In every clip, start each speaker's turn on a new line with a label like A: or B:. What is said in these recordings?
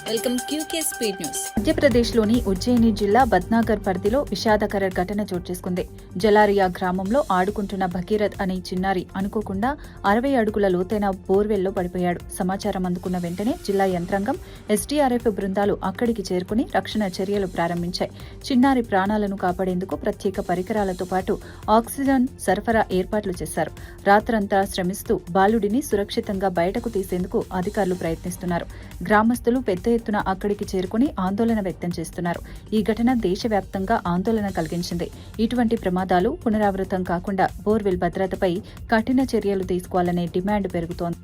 A: Welcome QK speed news.
B: మధ్యప్రదేశ్లోని ఉజ్జయిని జిల్లా బద్నాగర్ పరిధిలో విషాదకర ఘటన చోటు చేసుకుంది. జలారియా గ్రామంలో ఆడుకుంటున్న భగీరథ్ అనే చిన్నారి అనుకోకుండా 60 అడుగుల లోతైన బోర్వెల్లో పడిపోయాడు. సమాచారం అందుకున్న వెంటనే జిల్లా యంత్రాంగం, ఎస్డీఆర్ఎఫ్ బృందాలు అక్కడికి చేరుకుని రక్షణ చర్యలు ప్రారంభించాయి. చిన్నారి ప్రాణాలను కాపాడేందుకు ప్రత్యేక పరికరాలతో పాటు ఆక్సిజన్ సరఫరా ఏర్పాట్లు చేశారు. రాత్రంతా శ్రమిస్తూ బాలుడిని సురక్షితంగా బయటకు తీసేందుకు అధికారులు ప్రయత్నిస్తున్నారు. గ్రామస్తులు పెద్ద ఎత్తున అక్కడికి చేరుకుని ఆందోళన వ్యక్తం చేస్తున్నారు. ఈ ఘటన దేశవ్యాప్తంగా ఆందోళన కలిగించింది. ఇటువంటి ప్రమాదాలు పునరావృతం కాకుండా బోర్వెల్ భద్రతపై కఠిన చర్యలు తీసుకోవాలనే డిమాండ్ పెరుగుతోంది.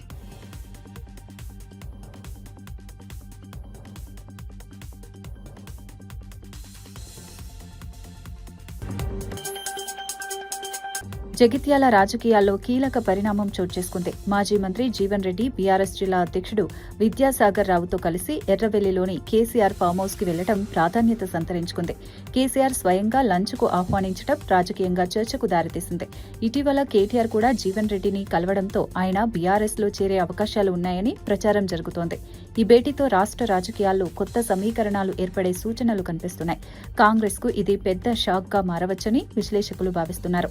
B: జగిత్యాల రాజకీయాల్లో కీలక పరిణామం చోటు చేసుకుంది. మాజీ మంత్రి జీవన్ రెడ్డి బీఆర్ఎస్ జిల్లా అధ్యక్షుడు విద్యాసాగర్ రావుతో కలిసి ఎర్రవెల్లిలోని కేసీఆర్ ఫామ్ హౌస్ కి వెళ్లడం ప్రాధాన్యత సంతరించుకుంది. కేసీఆర్ స్వయంగా లంచ్కు ఆహ్వానించడం రాజకీయంగా చర్చకు దారితీసింది. ఇటీవల కేటీఆర్ కూడా జీవన్ రెడ్డిని కలవడంతో ఆయన బీఆర్ఎస్ లో చేరే అవకాశాలు ఉన్నాయని ప్రచారం జరుగుతోంది. ఈ భేటీతో రాష్ట్ర రాజకీయాల్లో కొత్త సమీకరణాలు ఏర్పడే సూచనలు కనిపిస్తున్నాయి. కాంగ్రెస్ కు ఇది పెద్ద షాక్ గా మారవచ్చని విశ్లేషకులు భావిస్తున్నారు.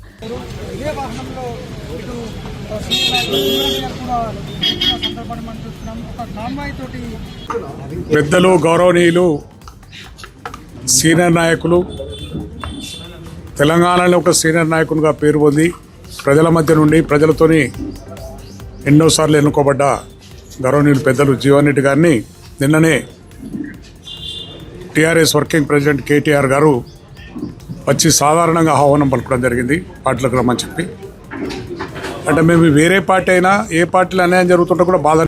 C: పెద్దలు, గౌరవనీయులు, సీనియర్ నాయకులు, తెలంగాణలో ఒక సీనియర్ నాయకునిగా పేరు పొంది ప్రజల మధ్య నుండి ప్రజలతోని ఎన్నోసార్లు ఎన్నుకోబడ్డ గౌరవనీయులు పెద్దలు జీవన్ రెడ్డి గారిని నిన్ననే టీఆర్ఎస్ వర్కింగ్ ప్రెసిడెంట్ కేటీఆర్ గారు వచ్చి సాధారణంగా ఆహ్వానం పలకడం జరిగింది. పార్టీలకు రమ్మని చెప్పి. అంటే మేము వేరే పార్టీ అయినా ఏ పార్టీలో అన్యాయం జరుగుతుంటే కూడా బాధ.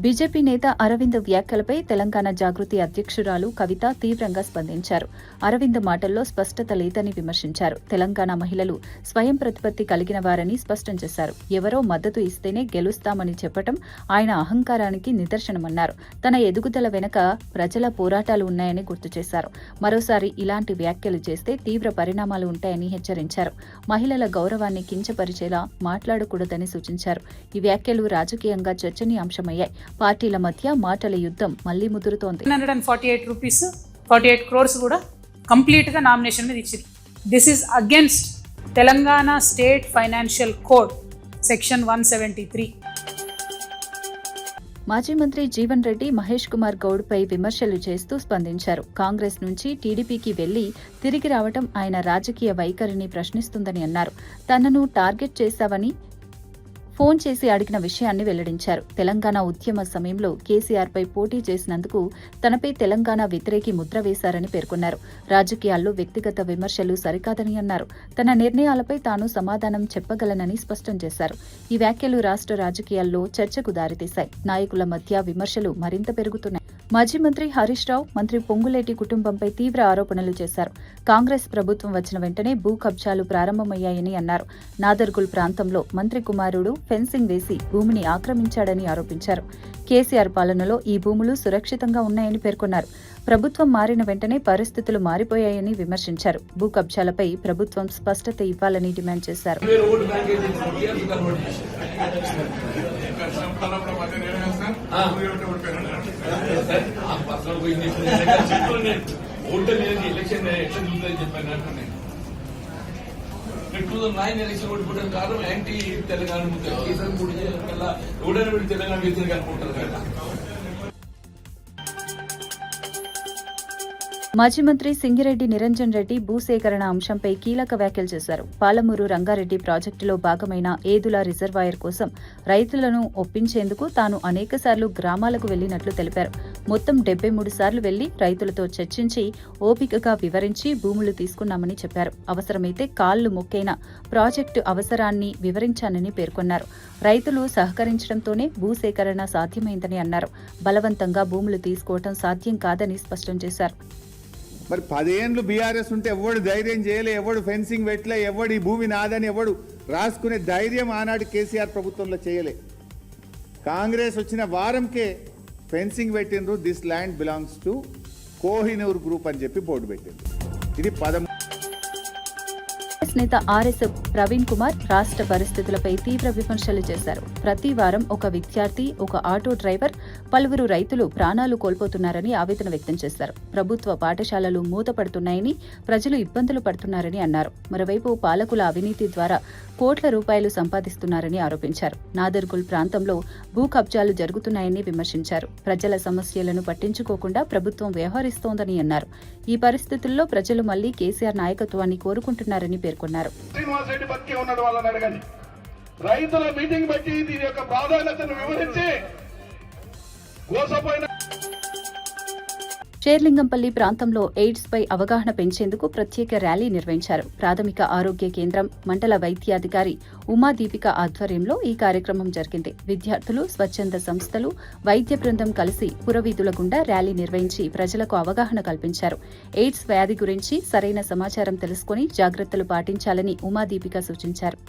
B: బీజేపీ నేత అరవింద్ వ్యాఖ్యలపై తెలంగాణ జాగృతి అధ్యక్షురాలు కవిత తీవ్రంగా స్పందించారు. అరవింద్ మాటల్లో స్పష్టత లేదని విమర్శించారు. తెలంగాణ మహిళలు స్వయం ప్రతిపత్తి కలిగిన వారని స్పష్టం చేశారు. ఎవరో మద్దతు ఇస్తేనే గెలుస్తామని చెప్పటం ఆయన అహంకారానికి నిదర్శనమన్నారు. తన ఎదుగుదల వెనుక ప్రజల పోరాటాలు ఉన్నాయని గుర్తు చేశారు. మరోసారి ఇలాంటి వ్యాఖ్యలు చేస్తే తీవ్ర పరిణామాలు ఉంటాయని హెచ్చరించారు. మహిళల గౌరవాన్ని కించపరిచేలా మాట్లాడకూడదని సూచించారు. ఈ వ్యాఖ్యలు రాజకీయంగా చర్చనీయాంశమయ్యాయి. పార్టీల మధ్య మాటల యుద్ధం మళ్లీ ముదురుతోంది.
D: 48 crores కూడా కంప్లీట్ గా నామినేషన్ మీద ఇచ్చింది. This is against Telangana state financial code section 173.
B: మాజీ మంత్రి జీవన్ రెడ్డి మహేష్ కుమార్ గౌడ్ పై విమర్శలు చేస్తూ స్పందించారు. కాంగ్రెస్ నుంచి టీడీపీకి వెళ్లి తిరిగి రావడం ఆయన రాజకీయ వైఖరిని ప్రశ్నిస్తుందని అన్నారు. తనను టార్గెట్ చేశావని ఫోన్ చేసి అడిగిన విషయాన్ని వెల్లడించారు. తెలంగాణ ఉద్యమ సమయంలో కేసీఆర్పై పోటీ చేసినందుకు తనపై తెలంగాణ వ్యతిరేకి ముద్ర వేశారని పేర్కొన్నారు. రాజకీయాల్లో వ్యక్తిగత విమర్శలు సరికాదని అన్నారు. తన నిర్ణయాలపై తాను సమాధానం చెప్పగలనని స్పష్టం చేశారు. ఈ వ్యాఖ్యలు రాష్ట్ర రాజకీయాల్లో చర్చకు దారితీశాయి. నాయకుల మధ్య విమర్శలు మరింత పెరుగుతున్నాయి. మాజీ మంత్రి హరీష్ రావు, మంత్రి పొంగులేటి కుటుంబంపై తీవ్ర ఆరోపణలు చేశారు. కాంగ్రెస్ ప్రభుత్వం వచ్చిన వెంటనే భూ కబ్జాలు ప్రారంభమయ్యాయని అన్నారు. నాదర్గుల్ ప్రాంతంలో మంత్రి కుమారుడు ఫెన్సింగ్ వేసి భూమిని ఆక్రమించాడని ఆరోపించారు. కేసీఆర్ పాలనలో ఈ భూములు సురక్షితంగా ఉన్నాయని పేర్కొన్నారు. ప్రభుత్వం మారిన వెంటనే పరిస్థితులు మారిపోయాయని విమర్శించారు. భూ కబ్జాలపై ప్రభుత్వం స్పష్టత ఇవ్వాలని డిమాండ్ చేశారు.
E: ఎలక్షన్ ఓడిపోవడం కారణం యాంటీ తెలంగాణ ఎవడైనా తెలంగాణ వ్యతిరేక అనుకుంటారు కదా.
B: మాజీ మంత్రి సింగిరెడ్డి నిరంజన్ రెడ్డి భూసేకరణ అంశంపై కీలక వ్యాఖ్యలు చేశారు. పాలమూరు రంగారెడ్డి ప్రాజెక్టులో భాగమైన ఏదుల రిజర్వాయర్ కోసం రైతులను ఒప్పించేందుకు తాను అనేకసార్లు గ్రామాలకు వెళ్లినట్లు తెలిపారు. మొత్తం 73 సార్లు వెళ్లి రైతులతో చర్చించి ఓపికగా వివరించి భూములు తీసుకున్నామని చెప్పారు. అవసరమైతే కాళ్లు మొక్కైన ప్రాజెక్టు అవసరాన్ని వివరించానని పేర్కొన్నారు. రైతులు సహకరించడంతోనే భూసేకరణ సాధ్యమైందని అన్నారు. బలవంతంగా భూములు తీసుకోవడం సాధ్యం కాదని స్పష్టం చేశారు.
F: మరి 10 ఏళ్ళు బీఆర్ఎస్ ఉంటే ఎవడు ధైర్యం చేయలే, ఎవడు ఫెన్సింగ్ పెట్టలే, ఎవడు ఈ భూమి నాదని ఎవడు రాసుకునే ధైర్యం ఆనాడు కేసీఆర్ ప్రభుత్వంలో చేయలే. కాంగ్రెస్ వచ్చిన వారంకే ఫెన్సింగ్ పెట్టిండ్రు. This land belongs to Kohinoor group అని చెప్పి బోర్డు పెట్టిండ్రు. ఇది
B: నేత ఆర్ఎస్ ప్రవీణ్ కుమార్ రాష్ట్ర పరిస్థితులపై తీవ్ర విమర్శలు చేశారు. ప్రతి వారం ఒక విద్యార్థి, ఒక ఆటో డ్రైవర్, పలువురు రైతులు ప్రాణాలు కోల్పోతున్నారని ఆవేదన వ్యక్తం చేశారు. ప్రభుత్వ పాఠశాలలు మూతపడుతున్నాయని, ప్రజలు ఇబ్బందులు పడుతున్నారని అన్నారు. మరోవైపు పాలకుల అవినీతి ద్వారా కోట్ల రూపాయలు సంపాదిస్తున్నారని ఆరోపించారు. నాదర్గుల్ ప్రాంతంలో భూ కబ్జాలు జరుగుతున్నాయని విమర్శించారు. ప్రజల సమస్యలను పట్టించుకోకుండా ప్రభుత్వం వ్యవహరిస్తోందని అన్నారు. ఈ పరిస్థితుల్లో ప్రజలు మళ్లీ కేసీఆర్ నాయకత్వాన్ని కోరుకుంటున్నారని పేర్కొన్నారు.
G: శ్రీనివాస్ రెడ్డి బతికే ఉన్నాడు, వాళ్ళని అడగండి. రైతుల మీటింగ్ పెట్టి దీని యొక్క ప్రాధాన్యతను వివరించి గోసపోయిన
B: షేర్లింగంపల్లి ప్రాంతంలో ఎయిడ్స్ పై అవగాహన పెంచేందుకు ప్రత్యేక ర్యాలీ నిర్వహించారు. ప్రాథమిక ఆరోగ్య కేంద్రం మండల వైద్యాధికారి ఉమాదీపిక ఆధ్వర్యంలో ఈ కార్యక్రమం జరిగింది. విద్యార్థులు, స్వచ్ఛంద సంస్థలు, వైద్య బృందం కలిసి పురవీధుల గుండా ర్యాలీ నిర్వహించి ప్రజలకు అవగాహన కల్పించారు. ఎయిడ్స్ వ్యాధి గురించి సరైన సమాచారం తెలుసుకుని జాగ్రత్తలు పాటించాలని ఉమాదీపిక సూచించారు.